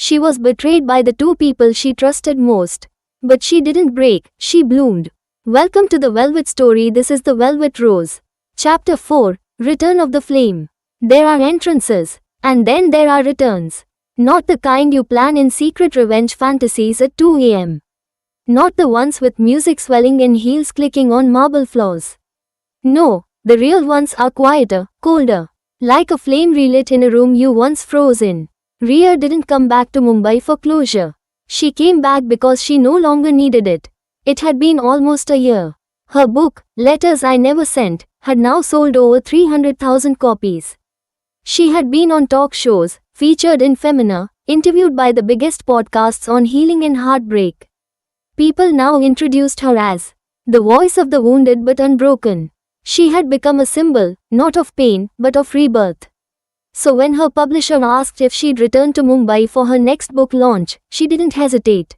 She was betrayed by the two people she trusted most. But she didn't break, she bloomed. Welcome to the Velvet Story. This is the Velvet Rose. Chapter 4, Return of the Flame. There are entrances, and then there are returns. Not the kind you plan in secret revenge fantasies at 2 a.m. Not the ones with music swelling and heels clicking on marble floors. No, the real ones are quieter, colder. Like a flame relit in a room you once froze in. Rhea didn't come back to Mumbai for closure. She came back because she no longer needed it. It had been almost a year. Her book, Letters I Never Sent, had now sold over 300,000 copies. She had been on talk shows, featured in Femina, interviewed by the biggest podcasts on healing and heartbreak. People now introduced her as the voice of the wounded but unbroken. She had become a symbol, not of pain, but of rebirth. So when her publisher asked if she'd return to Mumbai for her next book launch, she didn't hesitate.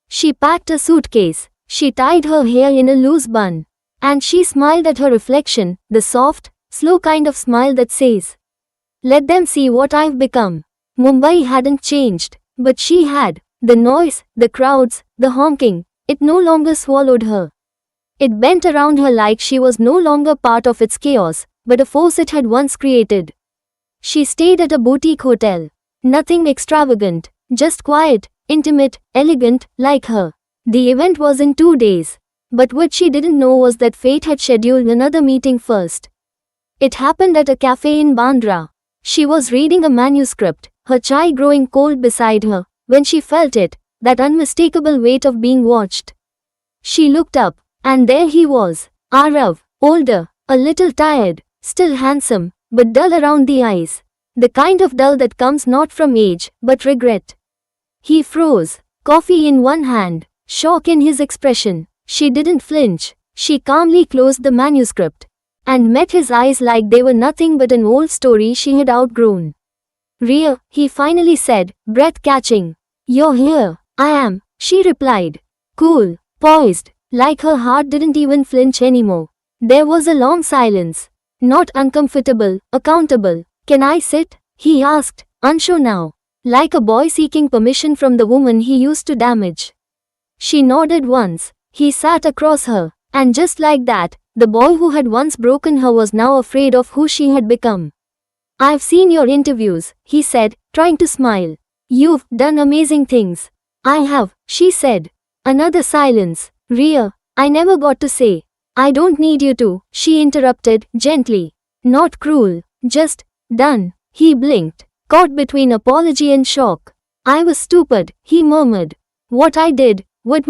She packed a suitcase, she tied her hair in a loose bun, and she smiled at her reflection, the soft, slow kind of smile that says, "Let them see what I've become." Mumbai hadn't changed, but she had. The noise, the crowds, the honking, it no longer swallowed her. It bent around her like she was no longer part of its chaos, but a force it had once created. She stayed at a boutique hotel. Nothing extravagant, just quiet, intimate, elegant, like her. The event was in 2 days. But what she didn't know was that fate had scheduled another meeting first. It happened at a cafe in Bandra. She was reading a manuscript, her chai growing cold beside her, when she felt it, that unmistakable weight of being watched. She looked up, and there he was, Arav, older, a little tired, still handsome, but dull around the eyes. The kind of dull that comes not from age, but regret. He froze, coffee in one hand, shock in his expression. She didn't flinch. She calmly closed the manuscript, and met his eyes like they were nothing but an old story she had outgrown. "Rhea," he finally said, breath-catching. "You're here." "I am," she replied. Cool, poised, like her heart didn't even flinch anymore. There was a long silence. Not uncomfortable, accountable. "Can I sit?" he asked, unsure now. Like a boy seeking permission from the woman he used to damage. She nodded once. He sat across her, and just like that, the boy who had once broken her was now afraid of who she had become. "I've seen your interviews," he said, trying to smile. "You've done amazing things." "I have," she said. Another silence. "Rhea, I never got to say. I don't need you to," she interrupted, gently. Not cruel, just done. He blinked, caught between apology and shock. "I was stupid," he murmured. What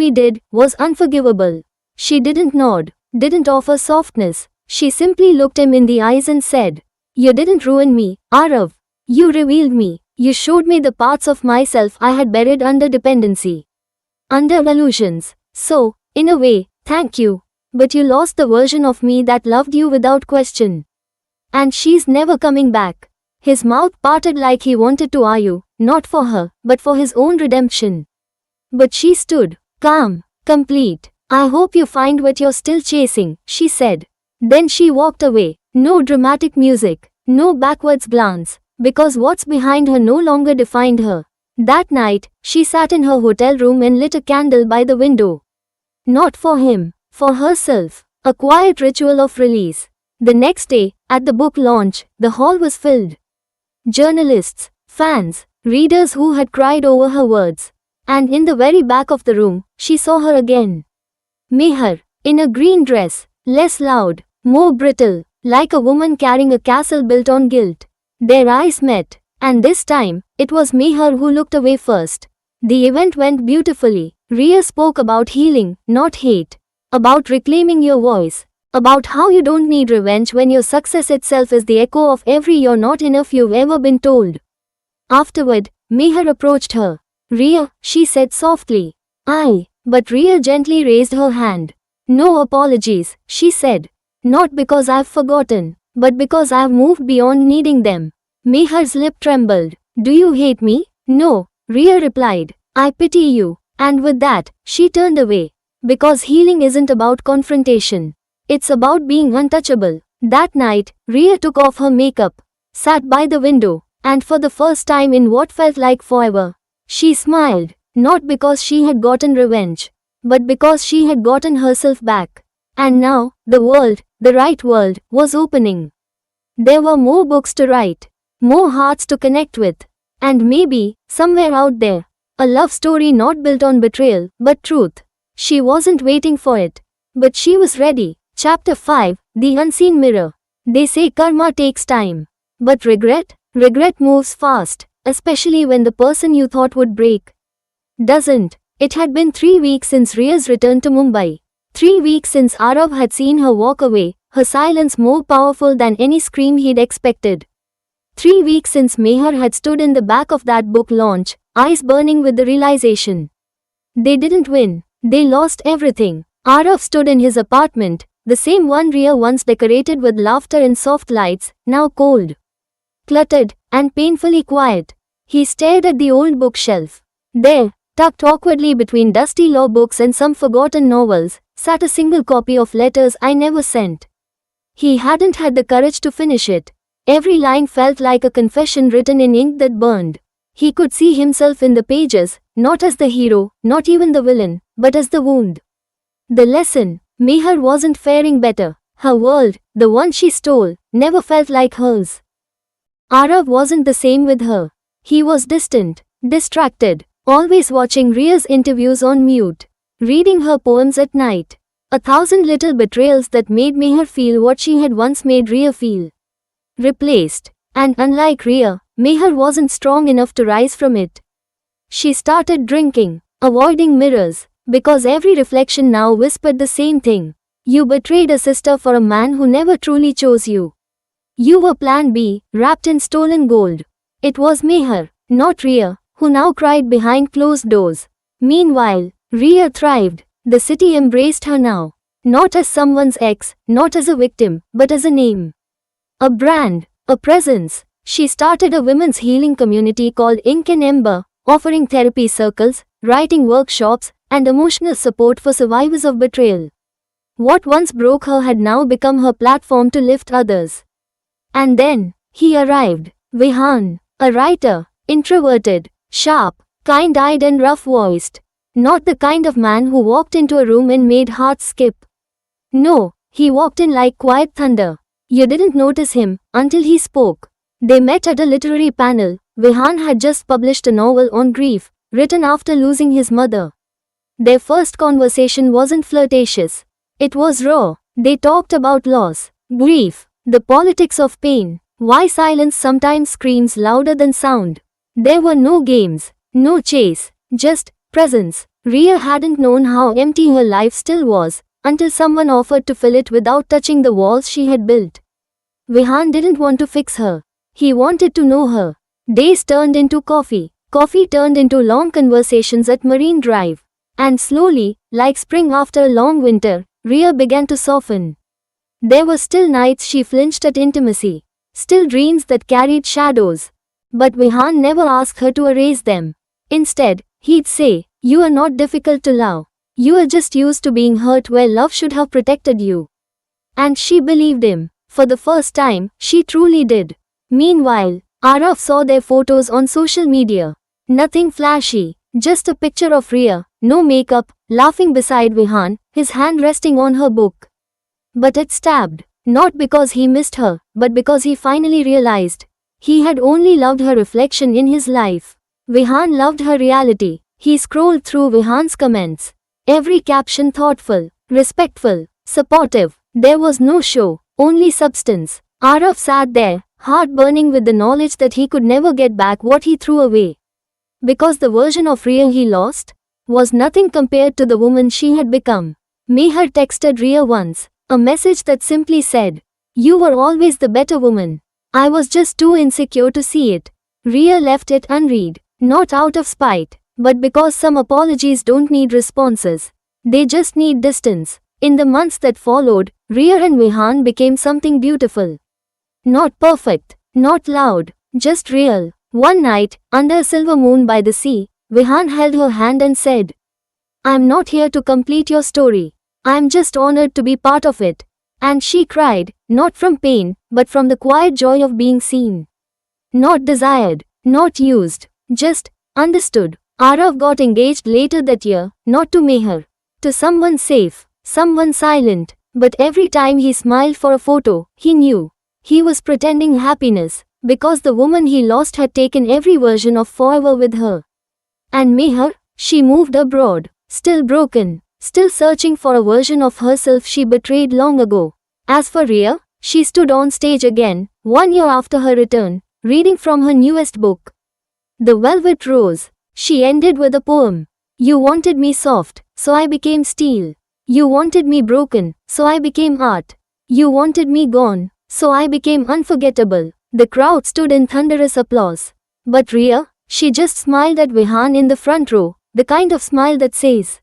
we did, was unforgivable." She didn't nod, didn't offer softness. She simply looked him in the eyes and said, "You didn't ruin me, Arav. You revealed me. You showed me the parts of myself I had buried under dependency. Under illusions. So, in a way, thank you. But you lost the version of me that loved you without question. And she's never coming back." His mouth parted like he wanted to argue, not for her, but for his own redemption. But she stood, calm, complete. "I hope you find what you're still chasing," she said. Then she walked away. No dramatic music, no backwards glance, because what's behind her no longer defined her. That night, she sat in her hotel room and lit a candle by the window. Not for him, for herself. A quiet ritual of release. The next day, at the book launch, the hall was filled. Journalists, fans, readers who had cried over her words. And in the very back of the room, she saw her again. Meher, in a green dress, less loud, more brittle, like a woman carrying a castle built on guilt. Their eyes met, and this time, it was Meher who looked away first. The event went beautifully. Rhea spoke about healing, not hate. About reclaiming your voice. About how you don't need revenge when your success itself is the echo of every "you're not enough" you've ever been told. Afterward, Meher approached her. "Rhea," she said softly. But Rhea gently raised her hand. "No apologies," she said. "Not because I've forgotten, but because I've moved beyond needing them." Meher's lip trembled. "Do you hate me?" "No," Rhea replied. "I pity you." And with that, she turned away. Because healing isn't about confrontation. It's about being untouchable. That night, Rhea took off her makeup, sat by the window, and for the first time in what felt like forever, She smiled, not because she had gotten revenge, but because she had gotten herself back. And now, the world, the right world, was opening. There were more books to write, more hearts to connect with, and maybe, somewhere out there, a love story not built on betrayal, but truth. She wasn't waiting for it, but she was ready. Chapter 5, The Unseen Mirror. They say karma takes time. But regret? Regret moves fast, especially when the person you thought would break doesn't. It had been 3 weeks since Ria's return to Mumbai. 3 weeks since Arav had seen her walk away, her silence more powerful than any scream he'd expected. 3 weeks since Meher had stood in the back of that book launch, eyes burning with the realization. They didn't win. They lost everything. Arav stood in his apartment, the same one Ria once decorated with laughter and soft lights, now cold, cluttered, and painfully quiet. He stared at the old bookshelf. There, tucked awkwardly between dusty law books and some forgotten novels, sat a single copy of Letters I Never Sent. He hadn't had the courage to finish it. Every line felt like a confession written in ink that burned. He could see himself in the pages, not as the hero, not even the villain, but as the wound. The lesson: Meher wasn't faring better. Her world, the one she stole, never felt like hers. Arav wasn't the same with her. He was distant, distracted, always watching Ria's interviews on mute, reading her poems at night. 1,000 little betrayals that made Meher feel what she had once made Ria feel. Replaced. And unlike Ria, Meher wasn't strong enough to rise from it. She started drinking, avoiding mirrors, because every reflection now whispered the same thing. You betrayed a sister for a man who never truly chose you. You were Plan B, wrapped in stolen gold. It was Meher, not Ria, who now cried behind closed doors. Meanwhile, Ria thrived. The city embraced her now. Not as someone's ex, not as a victim, but as a name. A brand, a presence. She started a women's healing community called Ink and Ember, offering therapy circles, writing workshops, and emotional support for survivors of betrayal. What once broke her had now become her platform to lift others. And then, he arrived. Vihan, a writer, introverted, sharp, kind-eyed and rough-voiced. Not the kind of man who walked into a room and made hearts skip. No, he walked in like quiet thunder. You didn't notice him until he spoke. They met at a literary panel. Vihan had just published a novel on grief, written after losing his mother. Their first conversation wasn't flirtatious. It was raw. They talked about loss, grief, the politics of pain, why silence sometimes screams louder than sound. There were no games, no chase, just presence. Ria hadn't known how empty her life still was, until someone offered to fill it without touching the walls she had built. Vihan didn't want to fix her. He wanted to know her. Days turned into coffee. Coffee turned into long conversations at Marine Drive. And slowly, like spring after a long winter, Ria began to soften. There were still nights she flinched at intimacy. Still dreams that carried shadows. But Vihan never asked her to erase them. Instead, he'd say, "You are not difficult to love. You are just used to being hurt where love should have protected you." And she believed him. For the first time, she truly did. Meanwhile, Arav saw their photos on social media. Nothing flashy, just a picture of Ria, no makeup, laughing beside Vihan, his hand resting on her book. But it stabbed, not because he missed her, but because he finally realized he had only loved her reflection in his life. Vihan loved her reality. He scrolled through Vihan's comments. Every caption thoughtful, respectful, supportive. There was no show, only substance. Arav sat there, heart burning with the knowledge that he could never get back what he threw away. Because the version of Ria he lost was nothing compared to the woman she had become. Meher texted Ria once, a message that simply said, "You were always the better woman. I was just too insecure to see it." Ria left it unread, not out of spite, but because some apologies don't need responses. They just need distance. In the months that followed, Ria and Vihan became something beautiful. Not perfect, not loud, just real. One night, under a silver moon by the sea, Vihan held her hand and said, "I'm not here to complete your story. I'm just honored to be part of it." And she cried, not from pain, but from the quiet joy of being seen. Not desired, not used, just understood. Arav got engaged later that year, not to Meher. To someone safe, someone silent, but every time he smiled for a photo, he knew. He was pretending happiness, because the woman he lost had taken every version of forever with her. And Meher, she moved abroad, still broken, still searching for a version of herself she betrayed long ago. As for Ria, she stood on stage again, 1 year after her return, reading from her newest book, The Velvet Rose. She ended with a poem. You wanted me soft, so I became steel. You wanted me broken, so I became art. You wanted me gone, so I became unforgettable. The crowd stood in thunderous applause. But Ria, she just smiled at Vihan in the front row, the kind of smile that says,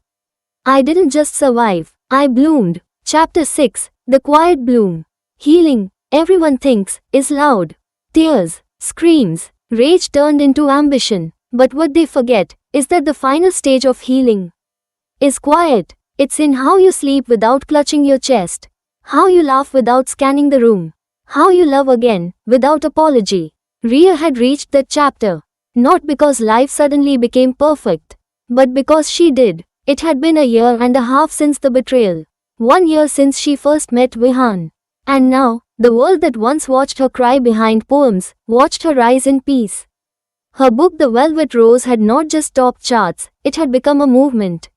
I didn't just survive, I bloomed. Chapter 6, The Quiet Bloom. Healing, everyone thinks, is loud. Tears, screams, rage turned into ambition. But what they forget is that the final stage of healing is quiet. It's in how you sleep without clutching your chest, how you laugh without scanning the room, how you love again without apology. Ria had reached that chapter, not because life suddenly became perfect, but because she did. It had been a year and a half since the betrayal, 1 year since she first met Vihan. And now, the world that once watched her cry behind poems, watched her rise in peace. Her book The Velvet Rose had not just topped charts, it had become a movement.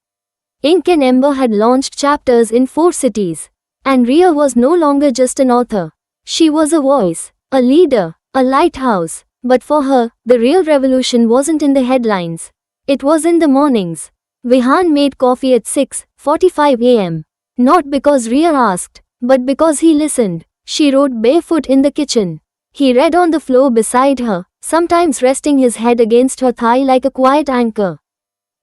Ink and Ember had launched chapters in 4 cities. And Ria was no longer just an author. She was a voice, a leader, a lighthouse. But for her, the real revolution wasn't in the headlines. It was in the mornings. Vihan made coffee at 6:45 a.m. Not because Ria asked, but because he listened. She wrote barefoot in the kitchen. He read on the floor beside her, sometimes resting his head against her thigh like a quiet anchor.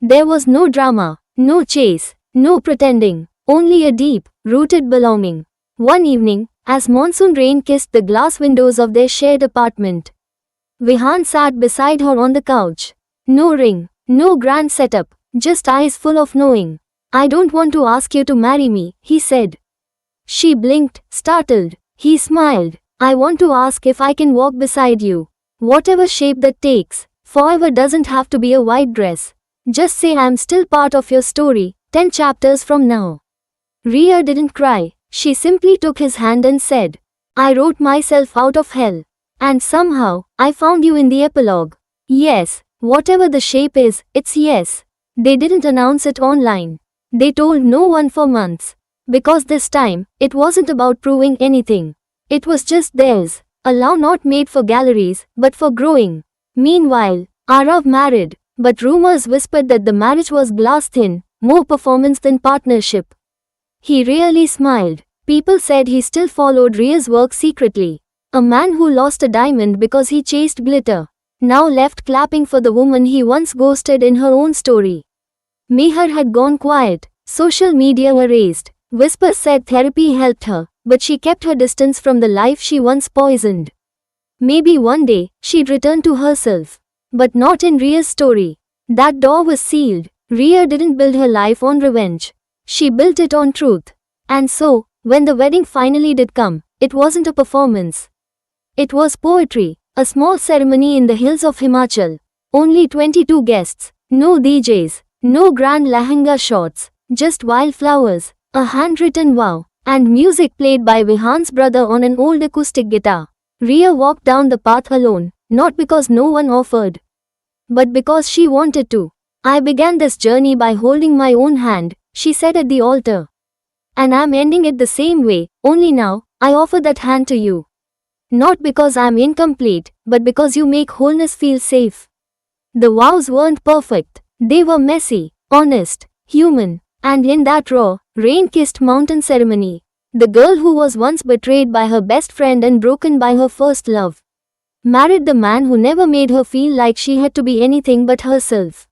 There was no drama, no chase, no pretending, only a deep, rooted belonging. One evening, as monsoon rain kissed the glass windows of their shared apartment, Vihan sat beside her on the couch. No ring, no grand setup, just eyes full of knowing. I don't want to ask you to marry me, he said. She blinked, startled. He smiled. I want to ask if I can walk beside you. Whatever shape that takes. Forever doesn't have to be a white dress. Just say I'm still part of your story, 10 chapters from now. Ria didn't cry. She simply took his hand and said, I wrote myself out of hell. And somehow, I found you in the epilogue. Yes, whatever the shape is, it's yes. They didn't announce it online. They told no one for months. Because this time, it wasn't about proving anything. It was just theirs, a love not made for galleries, but for growing. Meanwhile, Arav married, but rumors whispered that the marriage was glass thin, more performance than partnership. He really smiled. People said he still followed Ria's work secretly. A man who lost a diamond because he chased glitter, now left clapping for the woman he once ghosted in her own story. Meher had gone quiet, social media erased. Whispers said therapy helped her, but she kept her distance from the life she once poisoned. Maybe one day, she'd return to herself. But not in Ria's story. That door was sealed. Ria didn't build her life on revenge. She built it on truth. And so, when the wedding finally did come, it wasn't a performance. It was poetry, a small ceremony in the hills of Himachal. Only 22 guests, no DJs, no grand lehenga shots, just wildflowers, a handwritten vow, and music played by Vihan's brother on an old acoustic guitar. Ria walked down the path alone, not because no one offered, but because she wanted to. I began this journey by holding my own hand, she said at the altar. And I'm ending it the same way, only now, I offer that hand to you. Not because I'm incomplete, but because you make wholeness feel safe. The vows weren't perfect, they were messy, honest, human, and in that raw, rain-kissed mountain ceremony, the girl who was once betrayed by her best friend and broken by her first love, married the man who never made her feel like she had to be anything but herself.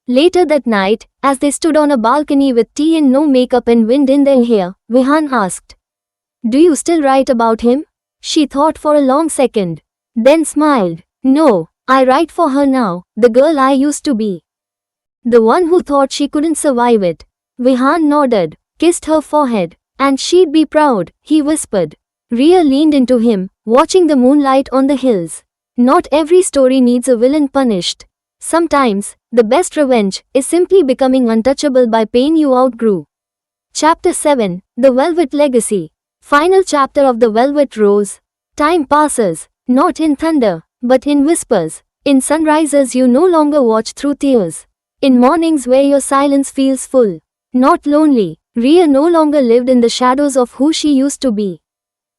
Later that night, as they stood on a balcony with tea and no makeup and wind in their hair, Vihan asked, Do you still write about him? She thought for a long second, then smiled. No, I write for her now, the girl I used to be. The one who thought she couldn't survive it. Vihan nodded, kissed her forehead, and she'd be proud, he whispered. Ria leaned into him, watching the moonlight on the hills. Not every story needs a villain punished. Sometimes, The best revenge is simply becoming untouchable by pain you outgrew. Chapter 7, The Velvet Legacy. Final chapter of The Velvet Rose. Time passes, not in thunder, but in whispers. In sunrises you no longer watch through tears. In mornings where your silence feels full, not lonely, Rhea no longer lived in the shadows of who she used to be.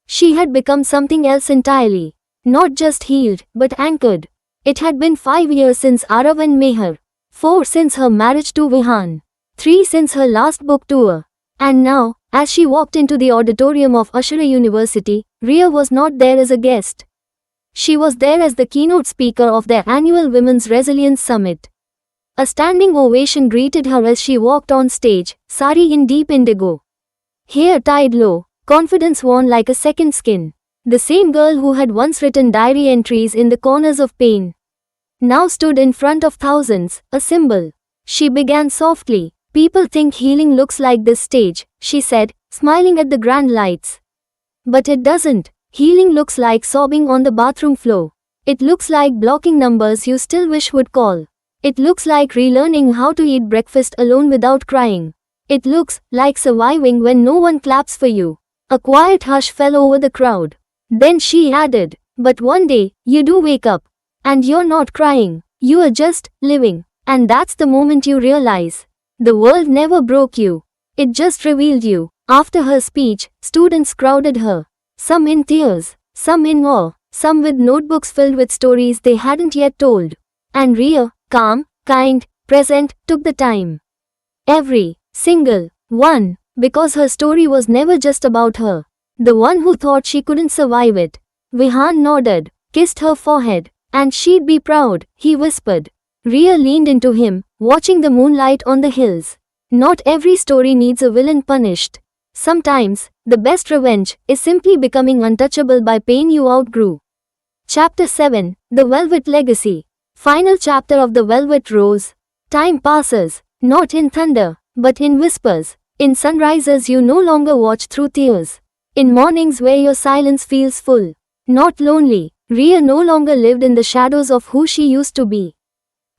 She had become something else entirely. Not just healed, but anchored. It had been 5 years since Arav and Meher. 4 since her marriage to Vihan. 3 since her last book tour. And now, as she walked into the auditorium of Ashura University, Rhea was not there as a guest. She was there as the keynote speaker of their annual Women's Resilience Summit. A standing ovation greeted her as she walked on stage, sari in deep indigo. Hair tied low, confidence worn like a second skin. The same girl who had once written diary entries in the corners of pain now stood in front of thousands, a symbol. She began softly. People think healing looks like this stage, she said, smiling at the grand lights. But it doesn't. Healing looks like sobbing on the bathroom floor. It looks like blocking numbers you still wish would call. It looks like relearning how to eat breakfast alone without crying. It looks like surviving when no one claps for you. A quiet hush fell over the crowd. Then she added, but one day, you do wake up. And you're not crying. You are just living. And that's the moment you realize. The world never broke you. It just revealed you. After her speech, students crowded her. Some in tears, some in awe, some with notebooks filled with stories they hadn't yet told. And Rhea, calm, kind, present, took the time. Every single one, because her story was never just about her. The one who thought she couldn't survive it. Vihan nodded, kissed her forehead, and she'd be proud, he whispered. Rhea leaned into him, watching the moonlight on the hills. Not every story needs a villain punished. Sometimes, the best revenge is simply becoming untouchable by pain you outgrew. Chapter 7, The Velvet Legacy. Final chapter of The Velvet Rose. Time passes, not in thunder, but in whispers. In sunrises you no longer watch through tears. In mornings where your silence feels full, not lonely, Rhea no longer lived in the shadows of who she used to be.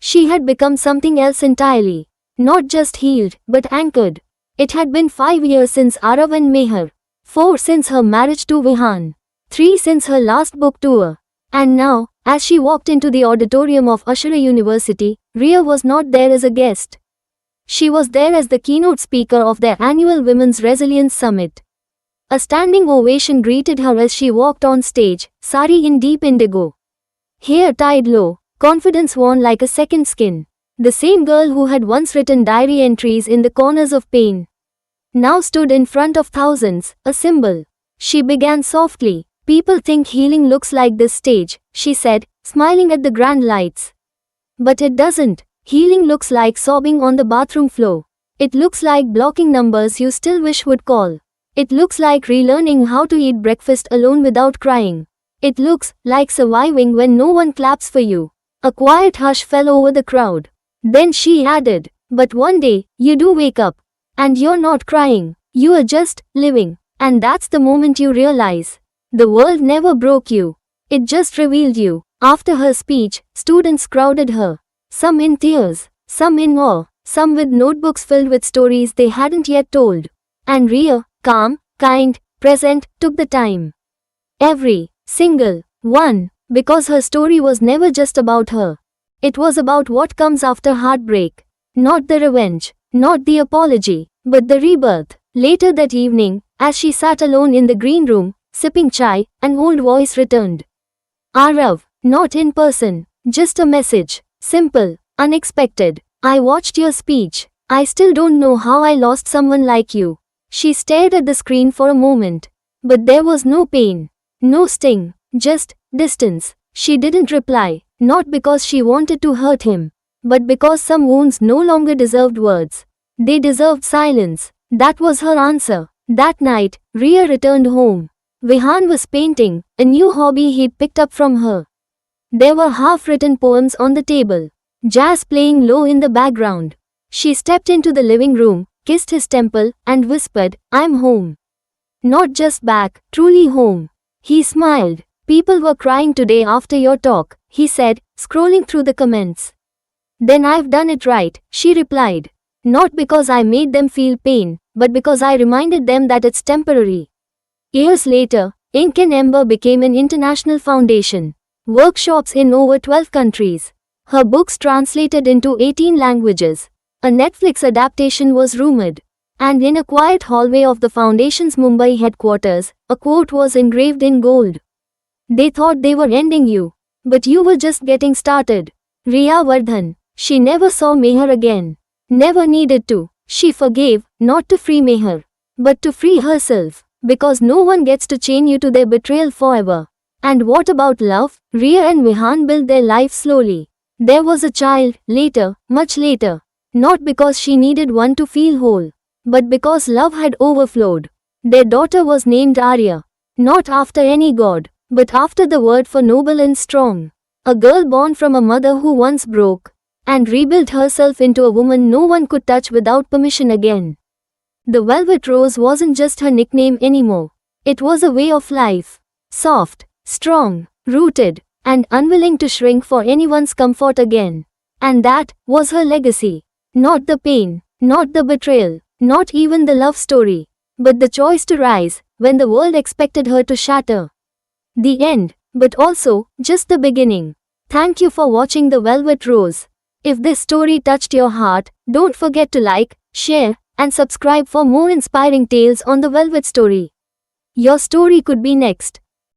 She had become something else entirely. Not just healed, but anchored. It had been 5 years since Arav and Meher. 4 since her marriage to Vihan. 3 since her last book tour. And now, as she walked into the auditorium of Ashura University, Rhea was not there as a guest. She was there as the keynote speaker of their annual Women's Resilience Summit. A standing ovation greeted her as she walked on stage, sari in deep indigo. Hair tied low, confidence worn like a second skin. The same girl who had once written diary entries in the corners of pain now stood in front of thousands, a symbol. She began softly. People think healing looks like this stage, she said, smiling at the grand lights. But it doesn't. Healing looks like sobbing on the bathroom floor. It looks like blocking numbers you still wish would call. It looks like relearning how to eat breakfast alone without crying. It looks like surviving when no one claps for you. A quiet hush fell over the crowd. Then she added, but one day, you do wake up. And you're not crying. You are just living. And that's the moment you realize. The world never broke you. It just revealed you. After her speech, students crowded her. Some in tears, some in awe, some with notebooks filled with stories they hadn't yet told. And Rhea, calm, kind, present, took the time. Every single one, because her story was never just about her. It was about what comes after heartbreak. Not the revenge, not the apology, but the rebirth. Later that evening, as she sat alone in the green room, sipping chai, an old voice returned. Arav, not in person, just a message. Simple, unexpected. I watched your speech. I still don't know how I lost someone like you. She stared at the screen for a moment. But there was no pain, no sting, just distance. She didn't reply, not because she wanted to hurt him, but because some wounds no longer deserved words. They deserved silence. That was her answer. That night, Rhea returned home. Vihan was painting, a new hobby he'd picked up from her. There were half-written poems on the table, jazz playing low in the background. She stepped into the living room, kissed his temple, and whispered, I'm home. Not just back, truly home. He smiled. People were crying today after your talk, he said, scrolling through the comments. Then I've done it right, she replied. Not because I made them feel pain, but because I reminded them that it's temporary. Years later, Ink and Ember became an international foundation. Workshops in over 12 countries. Her books translated into 18 languages. A Netflix adaptation was rumored. And in a quiet hallway of the foundation's Mumbai headquarters, a quote was engraved in gold. They thought they were ending you. But you were just getting started. Riya Vardhan. She never saw Meher again. Never needed to. She forgave, not to free Meher, but to free herself. Because no one gets to chain you to their betrayal forever. And what about love? Riya and Vihan built their life slowly. There was a child, later, much later. Not because she needed one to feel whole, but because love had overflowed. Their daughter was named Arya. Not after any god, but after the word for noble and strong. A girl born from a mother who once broke and rebuilt herself into a woman no one could touch without permission again. The Velvet Rose wasn't just her nickname anymore. It was a way of life. Soft, strong, rooted, and unwilling to shrink for anyone's comfort again. And that was her legacy. Not the pain, not the betrayal, not even the love story, but the choice to rise when the world expected her to shatter. The end, but also just the beginning. Thank you for watching The Velvet Rose. If this story touched your heart, don't forget to like, share, and subscribe for more inspiring tales on The Velvet Story. Your story could be next.